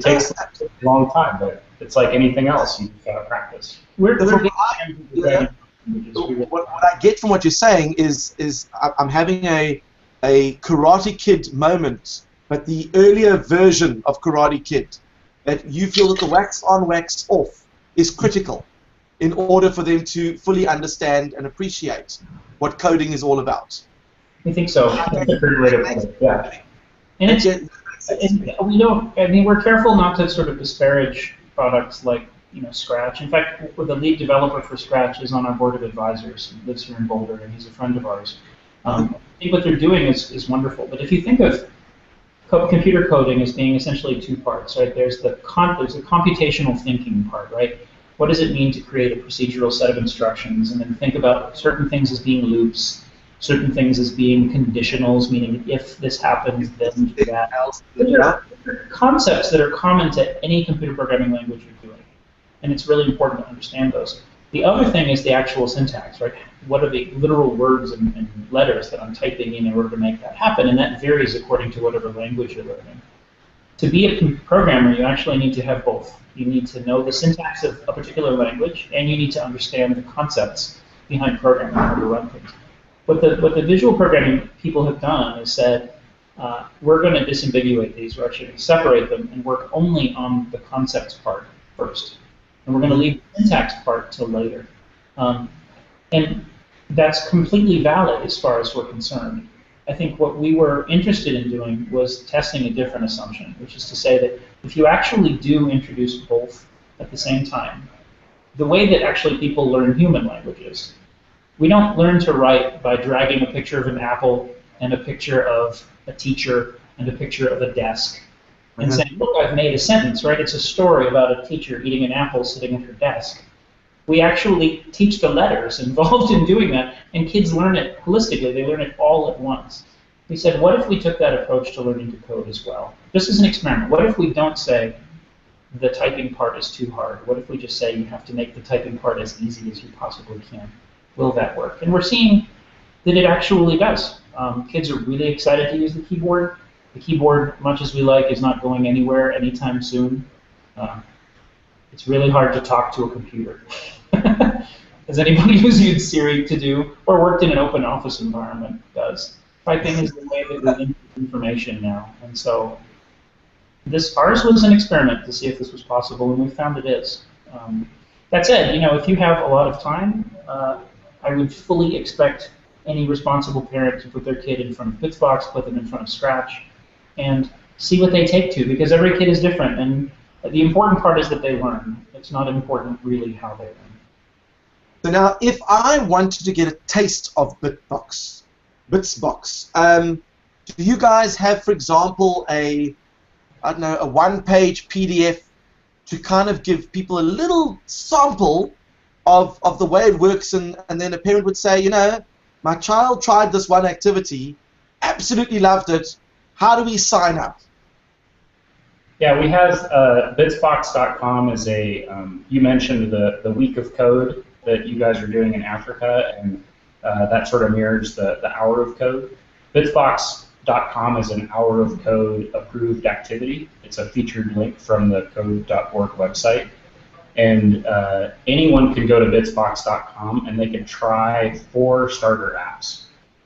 takes a long time, but it's like anything else. You've got to practice. What I get from what you're saying is I'm having a Karate Kid moment, but the earlier version of Karate Kid, that you feel that the wax on, wax off is critical in order for them to fully understand and appreciate what coding is all about. I think so. That's a pretty way to put it. Yeah. And we don't. I mean, we're careful not to sort of disparage products like Scratch. In fact, the lead developer for Scratch is on our board of advisors. He lives here in Boulder, and he's a friend of ours. I think what they're doing is wonderful. But if you think of computer coding as being essentially 2 parts, right? There's the computational thinking part, right? What does it mean to create a procedural set of instructions, and then think about certain things as being loops, certain things as being conditionals, meaning if this happens, then do that. Those are concepts that are common to any computer programming language you're doing, and it's really important to understand those. The other thing is the actual syntax, right? What are the literal words and letters that I'm typing in order to make that happen, and that varies according to whatever language you're learning. To be a programmer, you actually need to have both. You need to know the syntax of a particular language, and you need to understand the concepts behind programming, how to run things. What the visual programming people have done is said, we're going to disambiguate these, or actually separate them, and work only on the concepts part first. And we're going to leave the syntax part till later. And that's completely valid as far as we're concerned. I think what we were interested in doing was testing a different assumption, which is to say that if you actually do introduce both at the same time, the way that actually people learn human languages, we don't learn to write by dragging a picture of an apple and a picture of a teacher and a picture of a desk and saying, look, I've made a sentence, right? It's a story about a teacher eating an apple sitting at her desk. We actually teach the letters involved in doing that, and kids learn it holistically. They learn it all at once. We said, what if we took that approach to learning to code as well? Just as an experiment. What if we don't say the typing part is too hard? What if we just say you have to make the typing part as easy as you possibly can? Will that work? And we're seeing that it actually does. Kids are really excited to use the keyboard. The keyboard, much as we like, is not going anywhere anytime soon. It's really hard to talk to a computer. As anybody who's used Siri to do, or worked in an open office environment does. Typing is the way that we input information now. And so ours was an experiment to see if this was possible, and we found it is. That said, if you have a lot of time, I would fully expect any responsible parent to put their kid in front of Bitsbox, put them in front of Scratch, and see what they take to, because every kid is different, and the important part is that they learn. It's not important really how they learn. So now, if I wanted to get a taste of Bitsbox, do you guys have, for example, a one-page PDF to kind of give people a little sample of the way it works, and then a parent would say, you know, my child tried this one activity, absolutely loved it, how do we sign up? Yeah, we have bitsbox.com is a, you mentioned the week of code that you guys are doing in Africa, and that sort of mirrors the hour of code. Bitsbox.com is an hour of code approved activity. It's a featured link from the code.org website. And anyone can go to bitsbox.com and they can try 4 starter apps.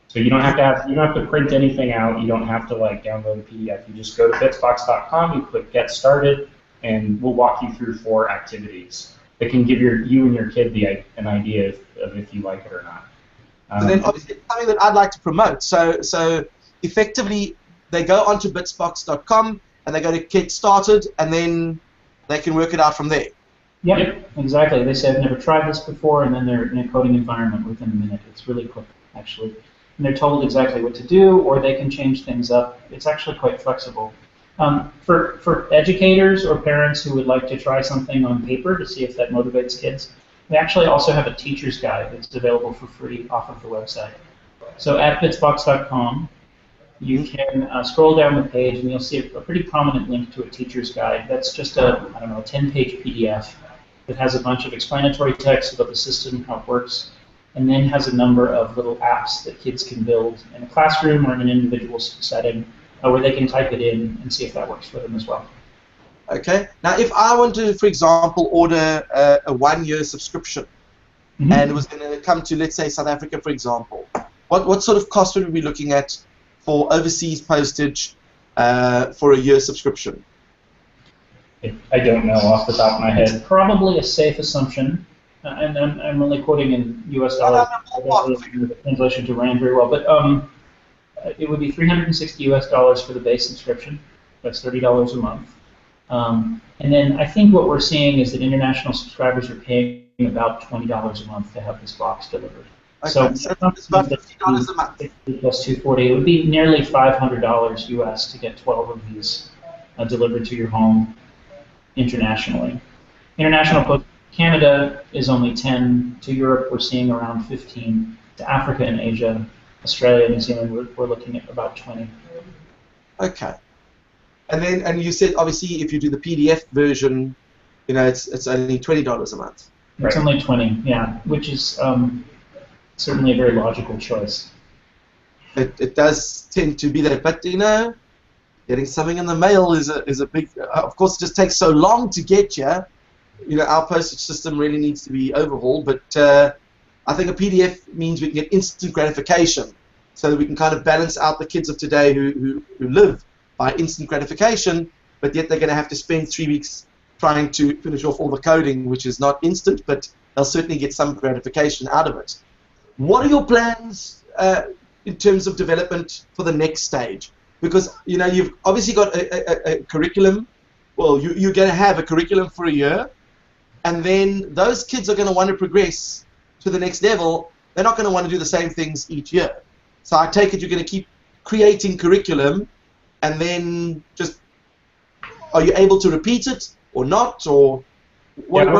So you don't have to print anything out. You don't have to like download a PDF. You just go to bitsbox.com, you click Get Started, and we'll walk you through 4 activities that can give you and your kid an idea of if you like it or not. And then obviously it's something that I'd like to promote. So effectively, they go onto bitsbox.com and they go to Get Started, and then they can work it out from there. Yep, exactly. They say, I've never tried this before, and then they're in a coding environment within a minute. It's really quick, actually. And they're told exactly what to do, or they can change things up. It's actually quite flexible. For educators or parents who would like to try something on paper to see if that motivates kids, we actually also have a teacher's guide that's available for free off of the website. So at bitsbox.com, you can scroll down the page and you'll see a pretty prominent link to a teacher's guide. That's just a 10-page PDF that has a bunch of explanatory text about the system, how it works, and then has a number of little apps that kids can build in a classroom or in an individual setting where they can type it in and see if that works for them as well. Okay. Now, if I want to, for example, order a 1-year subscription, and it was going to come to, let's say, South Africa, for example, what sort of cost would we be looking at for overseas postage for a year subscription? I don't know off the top of my head. It's probably a safe assumption, and I'm only quoting in U.S. dollars. I don't really know the translation to rand very well, but it would be $360 US for the base subscription. That's $30 a month. And then I think what we're seeing is that international subscribers are paying about $20 a month to have this box delivered. Okay, So it's about $50 a month. Plus $240, it would be nearly $500 US to get 12 of these delivered to your home internationally. International Post Canada is only 10. To Europe, we're seeing around 15. To Africa and Asia, Australia, New Zealand, we're looking at about 20. Okay. And you said obviously if you do the PDF version, you know, it's only $20 a month. It's only 20, yeah, which is certainly a very logical choice. It does tend to be that, but you know, getting something in the mail is a big. Of course, it just takes so long to get you. You know, our postage system really needs to be overhauled. But I think a PDF means we can get instant gratification, so that we can kind of balance out the kids of today who live by instant gratification, but yet they're going to have to spend 3 weeks trying to finish off all the coding, which is not instant, but they'll certainly get some gratification out of it. What are your plans in terms of development for the next stage? Because you know you've obviously got a curriculum. Well, you're going to have a curriculum for a year, and then those kids are going to want to progress to the next level. They're not going to want to do the same things each year. So I take it you're going to keep creating curriculum, and then just are you able to repeat it or not, or what? Yeah,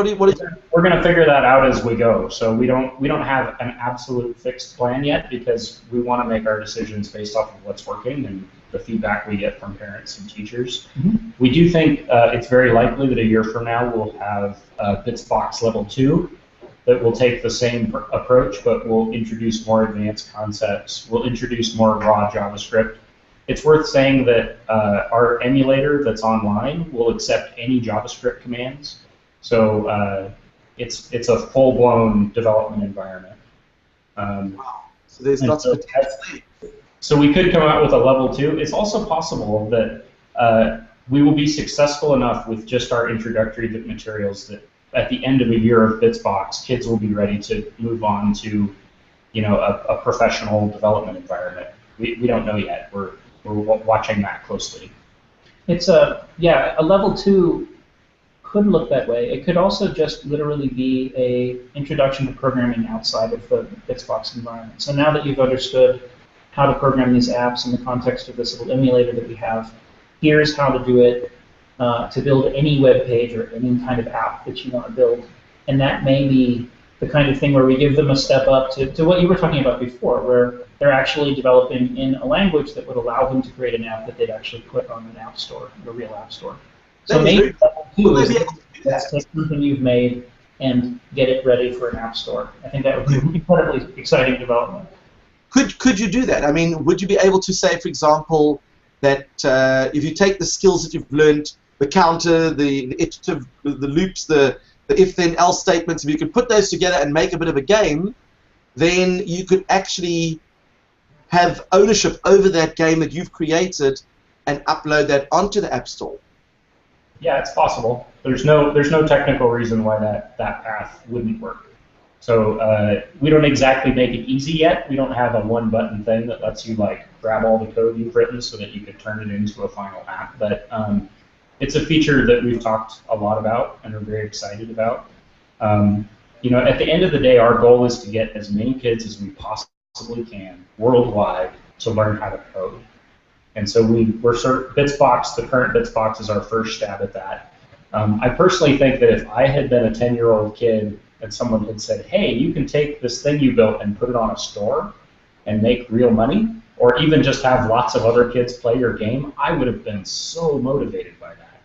we're going to figure that out as we go. So we don't have an absolute fixed plan yet because we want to make our decisions based off of what's working and the feedback we get from parents and teachers. Mm-hmm. We do think it's very likely that a year from now we'll have Bitsbox Level 2 that will take the same approach, but we'll introduce more advanced concepts. We'll introduce more raw JavaScript. It's worth saying that our emulator that's online will accept any JavaScript commands. So it's a full-blown development environment. Wow. So there's lots of potential. So we could come out with a level 2. It's also possible that we will be successful enough with just our introductory materials that at the end of a year of Bitsbox, kids will be ready to move on to a professional development environment. We don't know yet. We're watching that closely. It's a level 2 could look that way. It could also just literally be a introduction to programming outside of the Bitsbox environment. So now that you've understood how to program these apps in the context of this little emulator that we have, here's how to do it to build any web page or any kind of app that you want to build. And that may be the kind of thing where we give them a step up to what you were talking about before, where they're actually developing in a language that would allow them to create an app that they'd actually put on an app store, a real app store. So maybe level 2 is let's take something you've made and get it ready for an app store. I think that would be an incredibly exciting development. Could you do that? I mean, would you be able to say, for example, that if you take the skills that you've learned, the counter, the iterative, the loops, the if-then-else statements, if you could put those together and make a bit of a game, then you could actually have ownership over that game that you've created and upload that onto the App Store? Yeah, it's possible. There's no technical reason why that path wouldn't work. So we don't exactly make it easy yet. We don't have a one-button thing that lets you grab all the code you've written so that you could turn it into a final app. But it's a feature that we've talked a lot about and are very excited about. At the end of the day, our goal is to get as many kids as we possibly can worldwide to learn how to code. And so we're sort of Bitsbox. The current Bitsbox is our first stab at that. I personally think that if I had been a 10-year-old kid and someone had said, hey, you can take this thing you built and put it on a store and make real money, or even just have lots of other kids play your game, I would have been so motivated by that.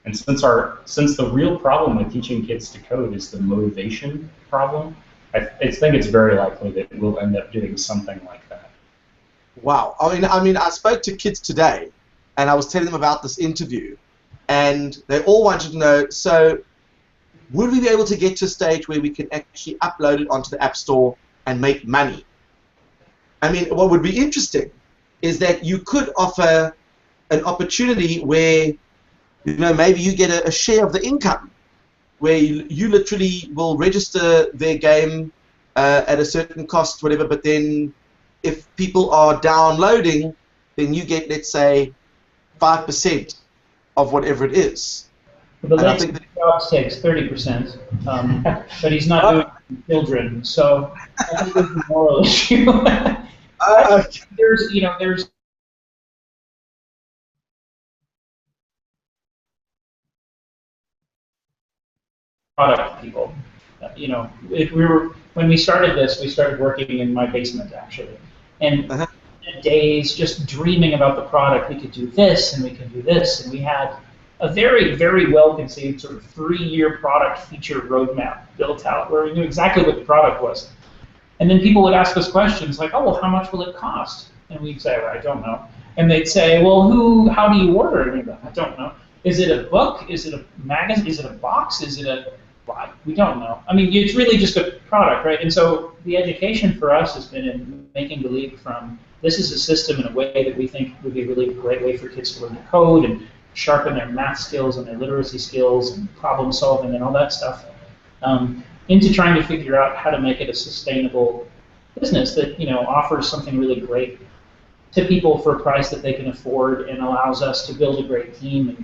And since the real problem with teaching kids to code is the motivation problem, I think it's very likely that we'll end up doing something like that. Wow. I mean, I spoke to kids today, and I was telling them about this interview, and they all wanted to know, so would we be able to get to a stage where we can actually upload it onto the App Store and make money? I mean, what would be interesting is that you could offer an opportunity where, maybe you get a share of the income, where you literally will register their game at a certain cost, whatever, but then if people are downloading, then you get, let's say, 5% of whatever it is. The latest job takes 30%, but he's not doing it with children, so I think there's a moral issue. There's product people. When we started this, we started working in my basement actually, and days just dreaming about the product. We could do this and we could do this, and we had a very, very well-conceived sort of 3-year product feature roadmap built out where we knew exactly what the product was. And then people would ask us questions like, oh, well, how much will it cost? And we'd say, well, I don't know. And they'd say, well, how do you order it? I don't know. Is it a book? Is it a magazine? Is it a box? Is it a... We don't know. I mean, it's really just a product, right? And so the education for us has been in making the leap from this is a system in a way that we think would be a really great way for kids to learn to code and sharpen their math skills and their literacy skills and problem solving and all that stuff, into trying to figure out how to make it a sustainable business that offers something really great to people for a price that they can afford and allows us to build a great team and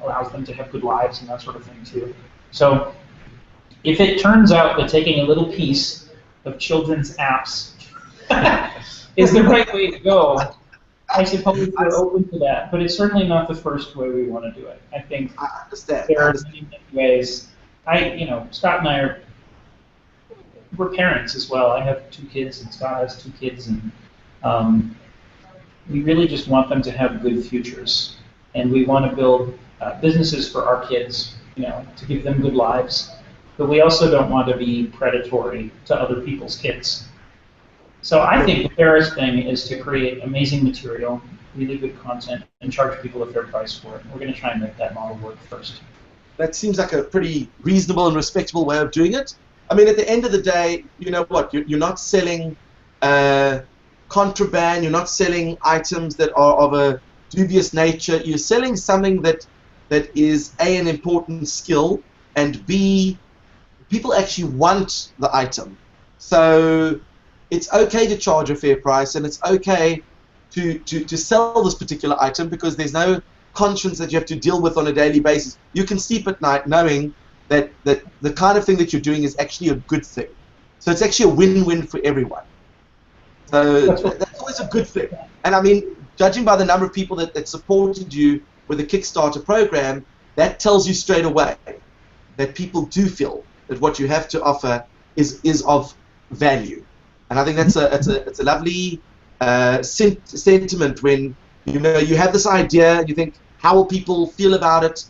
allows them to have good lives and that sort of thing too. So if it turns out that taking a little piece of children's apps is the right way to go, I suppose we're open to that, but it's certainly not the first way we want to do it. I think there are many ways. Scott and I we're parents as well. I have 2 kids, and Scott has 2 kids, and we really just want them to have good futures, and we want to build businesses for our kids, to give them good lives. But we also don't want to be predatory to other people's kids. So I think the fairest thing is to create amazing material, really good content, and charge people a fair price for it. We're going to try and make that model work first. That seems like a pretty reasonable and respectable way of doing it. I mean, at the end of the day, you know what? You're not selling contraband. You're not selling items that are of a dubious nature. You're selling something that is A, an important skill, and B, people actually want the item. So it's okay to charge a fair price, and it's okay to sell this particular item because there's no conscience that you have to deal with on a daily basis. You can sleep at night knowing that the kind of thing that you're doing is actually a good thing. So it's actually a win-win for everyone. So that's always a good thing. And I mean, judging by the number of people that supported you with the Kickstarter program, that tells you straight away that people do feel that what you have to offer is of value. And I think that's it's a lovely sentiment when you have this idea and you think, how will people feel about it?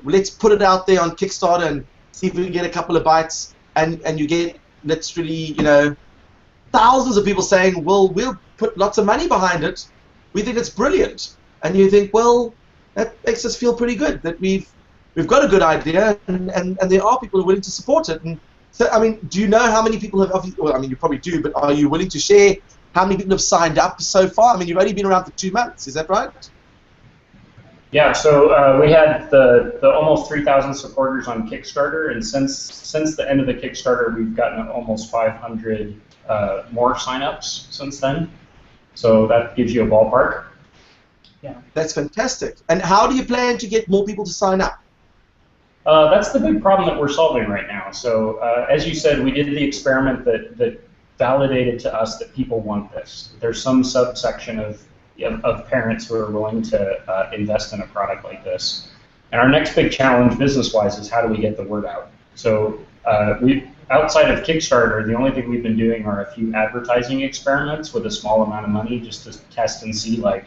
Let's put it out there on Kickstarter and see if we can get a couple of bites, and you get literally thousands of people saying, well, we'll put lots of money behind it. We think it's brilliant. And you think, well, that makes us feel pretty good that we've got a good idea, and there are people who are willing to support it. And so, I mean, do you know how many people have? Well, I mean, you probably do, but are you willing to share how many people have signed up so far? I mean, you've only been around for 2 months, is that right? Yeah, so we had the almost 3,000 supporters on Kickstarter, and since the end of the Kickstarter, we've gotten almost 500 more signups since then. So that gives you a ballpark. Yeah, that's fantastic. And how do you plan to get more people to sign up? That's the big problem that we're solving right now. So as you said, we did the experiment that validated to us that people want this. There's some subsection of parents who are willing to invest in a product like this. And our next big challenge business-wise is how do we get the word out? So outside of Kickstarter, the only thing we've been doing are a few advertising experiments with a small amount of money just to test and see, like,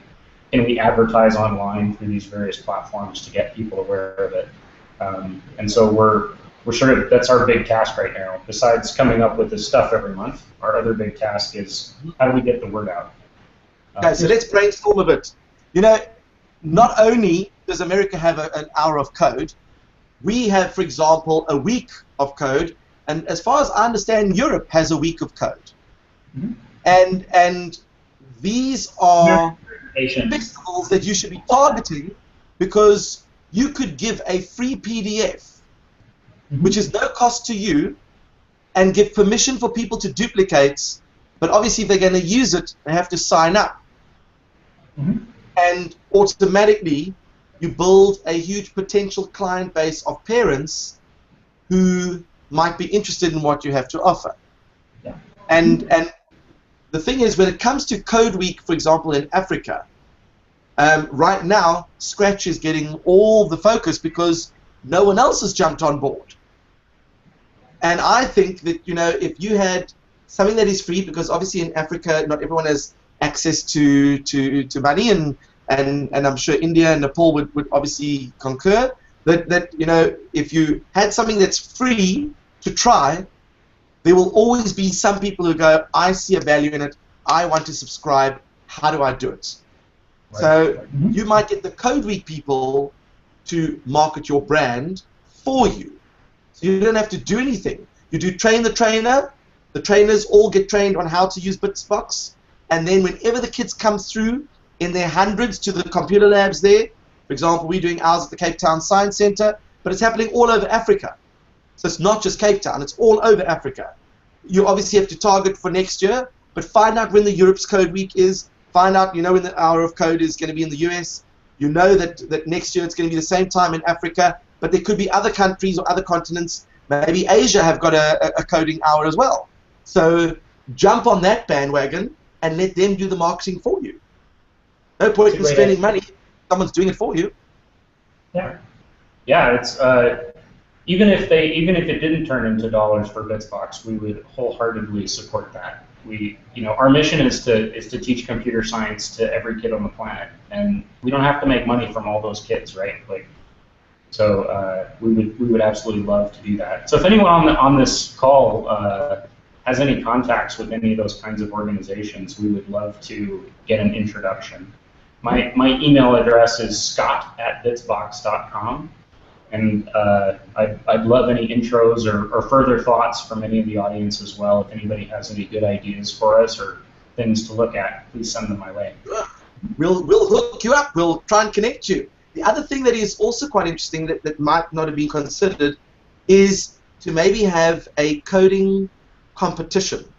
can we advertise online through these various platforms to get people aware of it? And so we're sort of, that's our big task right now. Besides coming up with this stuff every month, our other big task is how do we get the word out? Okay, so let's brainstorm a bit. Not only does America have an hour of code, we have, for example, a week of code, and as far as I understand, Europe has a week of code. Mm-hmm. And these are festivals that you should be targeting, because you could give a free PDF, which is no cost to you, and give permission for people to duplicate, but obviously if they're going to use it, they have to sign up. And automatically you build a huge potential client base of parents who might be interested in what you have to offer. Yeah. And the thing is, when it comes to Code Week, for example, in Africa, right now Scratch is getting all the focus because no one else has jumped on board. And I think that, if you had something that is free, because obviously in Africa not everyone has access to money, and I'm sure India and Nepal would obviously concur that if you had something that's free to try, there will always be some people who go, I see a value in it, I want to subscribe, how do I do it? Right. So you might get the Code Week people to market your brand for you. So you don't have to do anything. You do train the trainer, the trainers all get trained on how to use Bitsbox, and then whenever the kids come through in their hundreds to the computer labs there, for example, we're doing ours at the Cape Town Science Center, but it's happening all over Africa. So it's not just Cape Town, it's all over Africa. You obviously have to target for next year, but find out when the Europe's Code Week is, find out, when the Hour of Code is going to be in the US. You know that next year it's going to be the same time in Africa, but there could be other countries or other continents. Maybe Asia have got a coding hour as well. So jump on that bandwagon and let them do the marketing for you. No point in spending money. Someone's doing it for you. Yeah. Yeah, it's even if it didn't turn into dollars for Bitsbox, we would wholeheartedly support that. Our mission is to teach computer science to every kid on the planet, and we don't have to make money from all those kids, right? So we would absolutely love to do that. So if anyone on this call has any contacts with any of those kinds of organizations, we would love to get an introduction. My email address is scott@bitsbox.com, and I'd love any intros or further thoughts from any of the audience as well. If anybody has any good ideas for us or things to look at, please send them my way. We'll hook you up. We'll try and connect you. The other thing that is also quite interesting that might not have been considered is to maybe have a coding competition.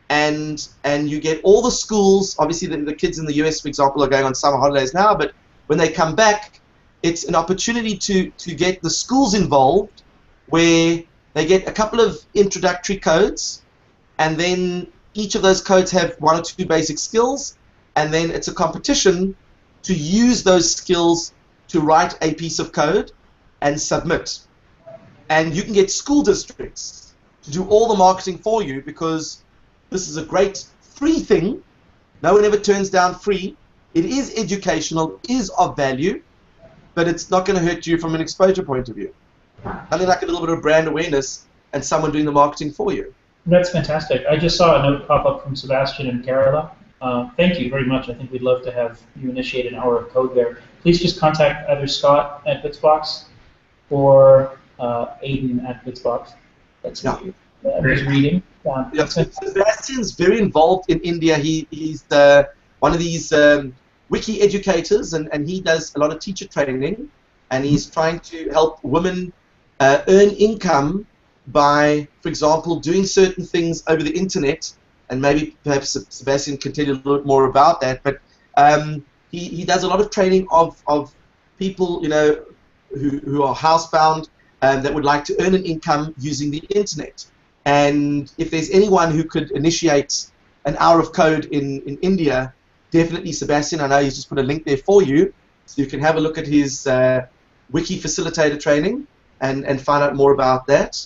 and you get all the schools. Obviously, the kids in the US, for example, are going on summer holidays now, but when they come back, it's an opportunity to get the schools involved, where they get a couple of introductory codes, and then each of those codes have 1 or 2 basic skills, and then it's a competition to use those skills to write a piece of code and submit. And you can get school districts to do all the marketing for you, because this is a great free thing. No one ever turns down free. It is educational, is of value, but it's not going to hurt you from an exposure point of view. Only like a little bit of brand awareness and someone doing the marketing for you. That's fantastic. I just saw a note pop up from Sebastian and Kerala. Thank you very much. I think we'd love to have you initiate an hour of code there. Please just contact either Scott at Bitsbox or Aiden at Bitsbox. That's I'm just reading. Yeah, Sebastian's very involved in India. He's one of these wiki educators, and he does a lot of teacher training, and he's trying to help women earn income by, for example, doing certain things over the internet. And maybe perhaps Sebastian can tell you a little bit more about that. But he does a lot of training of people, you know, who are housebound that would like to earn an income using the internet. And if there's anyone who could initiate an hour of code in India, definitely Sebastian. I know he's just put a link there for you, so you can have a look at his wiki facilitator training and find out more about that.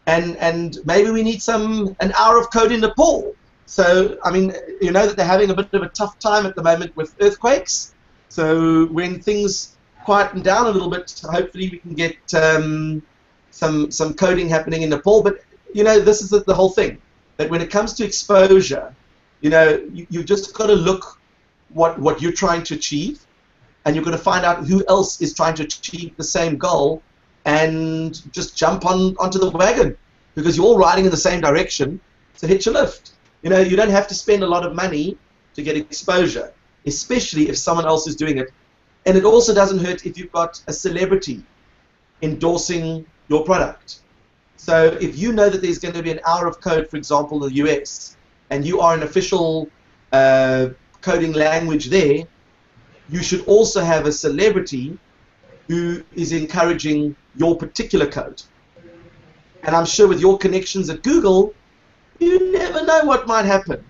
And maybe we need an hour of code in Nepal. So, I mean, you know that they're having a bit of a tough time at the moment with earthquakes. So when things quieten down a little bit, hopefully we can get some coding happening in Nepal. But, you know, this is the whole thing, that when it comes to exposure, you know, you've just got to look what you're trying to achieve, and you're going to find out who else is trying to achieve the same goal, and just jump onto the wagon, because you're all riding in the same direction, so hitch a lift. You know, you don't have to spend a lot of money to get exposure, especially if someone else is doing it. And it also doesn't hurt if you've got a celebrity endorsing your product. So if you know that there's going to be an hour of code, for example, in the US, and you are an official coding language there, you should also have a celebrity who is encouraging your particular code. And I'm sure with your connections at Google, you never know what might happen.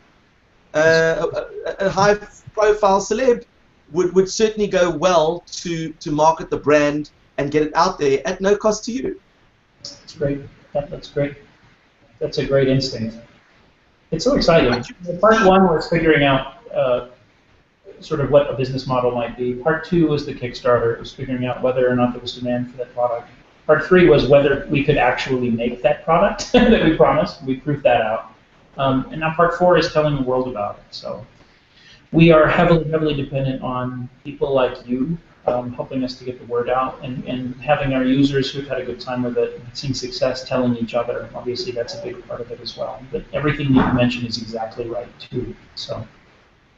A high-profile celeb would certainly go well to market the brand and get it out there at no cost to you. That's great. That's great. That's a great instinct. It's so exciting. Part 1 was figuring out sort of what a business model might be. Part 2 was the Kickstarter. It was figuring out whether or not there was demand for that product. Part 3 was whether we could actually make that product that we promised. We proved that out. And now Part 4 is telling the world about it. So we are heavily dependent on people like you helping us to get the word out, and having our users who've had a good time with it, seeing success, telling each other. Obviously, that's a big part of it as well. But everything you mentioned is exactly right, too. So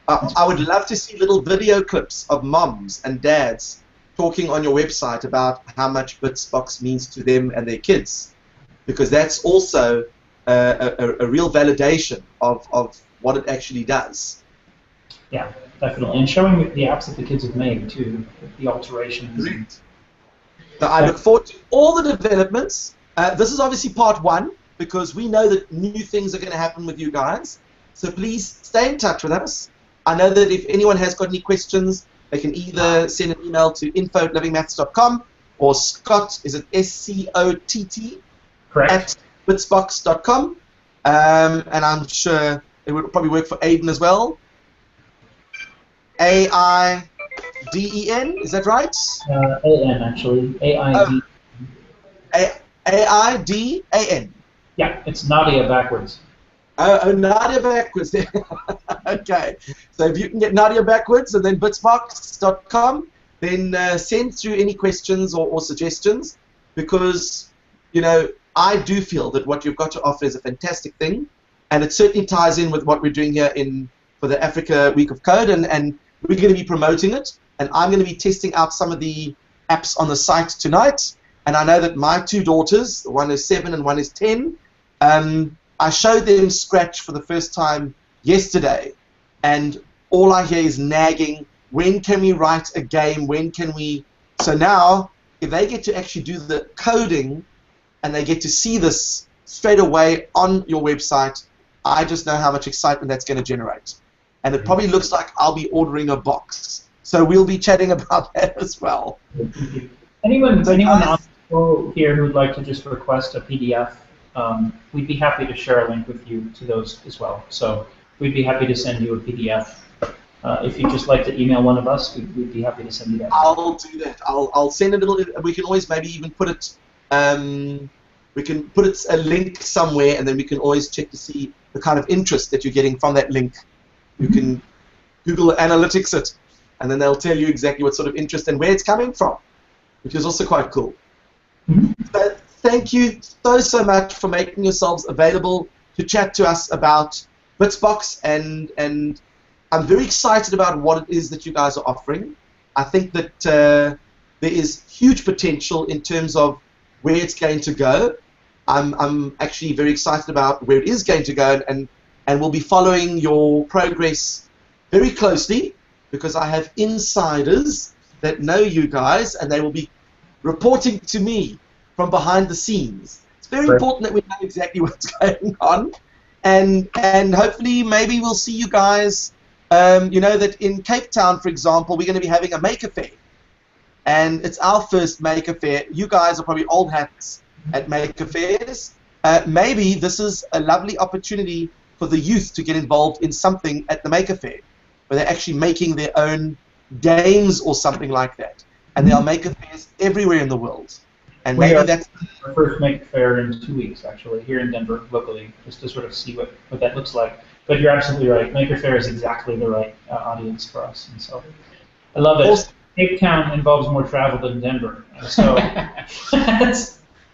I would love to see little video clips of moms and dads talking on your website about how much Bitsbox means to them and their kids, because that's also a real validation of what it actually does. Yeah, definitely. And showing the apps that the kids have made, too, the alterations. Great. So I look forward to all the developments. This is obviously part 1, because we know that new things are going to happen with you guys. So please stay in touch with us. I know that if anyone has got any questions, they can either send an email to info@livingmaths.com, or Scott, is it SCOTT? Correct. At bitsbox.com. And I'm sure it would probably work for Aiden as well. AIDEN, is that right? AN, actually. AID. AIDAN. Yeah, it's Nadia backwards. Oh, Nadia backwards. Okay. So if you can get Nadia backwards and then bitsbox.com, then send through any questions or suggestions, because, you know, I do feel that what you've got to offer is a fantastic thing, and it certainly ties in with what we're doing here for the Africa Week of Code, and we're going to be promoting it, and I'm going to be testing out some of the apps on the site tonight, and I know that my 2 daughters, one is 7 and one is 10, I showed them Scratch for the first time yesterday, and all I hear is nagging, when can we write a game, when can we... So now, if they get to actually do the coding, and they get to see this straight away on your website, I just know how much excitement that's going to generate. And it probably looks like I'll be ordering a box. So we'll be chatting about that as well. Anyone on the show here who'd like to just request a PDF, we'd be happy to share a link with you to those as well. So we'd be happy to send you a PDF. If you'd just like to email one of us, we'd be happy to send you that. I'll do that. I'll send a little. We can always maybe even put it. We can put it a link somewhere, and then we can always check to see the kind of interest that you're getting from that link. You can Google Analytics it, and then they'll tell you exactly what sort of interest and where it's coming from, which is also quite cool. So thank you so much for making yourselves available to chat to us about Bitsbox, and I'm very excited about what it is that you guys are offering. I think that there is huge potential in terms of where it's going to go. I'm actually very excited about where it is going to go, and we'll be following your progress very closely, because I have insiders that know you guys, and they will be reporting to me from behind the scenes. It's very important that we know exactly what's going on, and hopefully maybe we'll see you guys. You know that in Cape Town, for example, we're going to be having a Maker Fair, and it's our first Maker Fair. You guys are probably old hats at Maker Fairs. Maybe this is a lovely opportunity for the youth to get involved in something at the Maker Fair, where they're actually making their own games or something like that. And there are Maker Fairs everywhere in the world. And maybe that's our first Maker Fair in 2 weeks, actually, here in Denver, locally, just to sort of see what that looks like. But you're absolutely right. Maker Fair is exactly the right audience for us, and so I love it. Also, Cape Town involves more travel than Denver, and so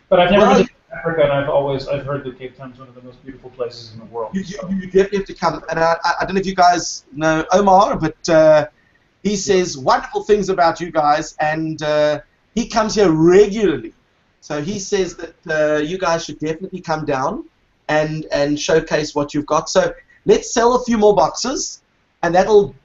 but I've never been to Africa, and I've heard that Cape Town is one of the most beautiful places in the world. You definitely have to come. And I don't know if you guys know Omar, but he says wonderful things about you guys, and he comes here regularly. So he says that you guys should definitely come down and showcase what you've got. So let's sell a few more boxes, and that'll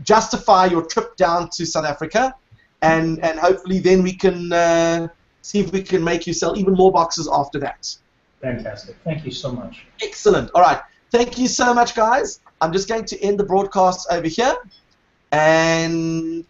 justify your trip down to South Africa, and hopefully then we can see if we can make you sell even more boxes after that. Fantastic. Thank you so much. Excellent. All right. Thank you so much, guys. I'm just going to end the broadcast over here, and